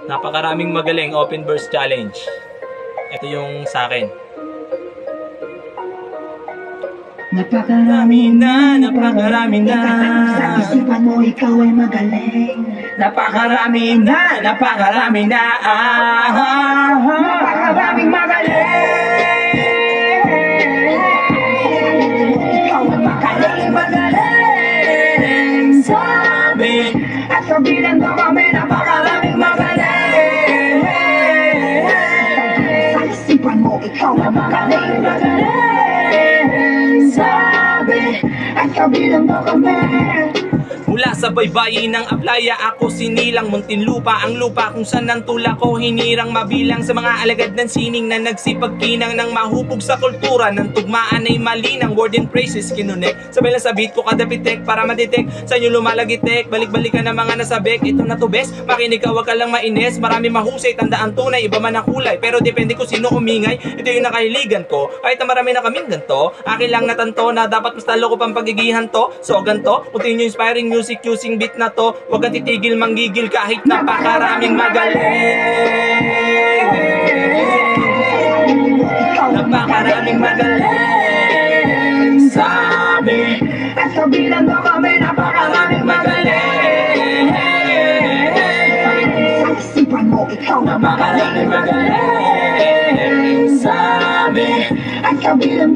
Napakaraming magaling open verse challenge. Ito yung sa akin. Napakarami na, napakarami na. Sa isipan mo ikaw ay magaling. Napakarami na, napakarami na. Napakaraming magaling. Ikaw ay magaling, magaling. Sabi, At kabilang mo kami, napakaraming magaling. Sa isipan mo ikaw ay magaling, magaling. Sabi, at kabilang mo kami. mula sa baybayin ng Aplaya, ako sinilang Muntinlupa, ang lupa kung saan ang tula ko hinirang mabilang sa mga alagad ng sining na nagsipagkinang ng mahubog sa kultura ng tugmaan ay malinang word and phrases kinunek sabay lang sa beat ko kada pitek para madetect sa inyo lumalagitek balik-balikan ng mga nasabek ito na to best makinig ka wag ka lang mainis marami mahusay tandaan tunay iba man ang kulay pero depende ko sino umingay ito yung nakahiligan ko kahit na marami na kaming ganto akin lang natanto na dapat mas talo ko pang pagigihan to so ganto continue inspiring music using beat na to wag kang titigil manggigil kahit napakaraming magaling napakaraming magaling sabi At kabilang mo kami, napakaraming magaling. Sa isipan mo ikaw na napakaraming magaling sabi At kabilang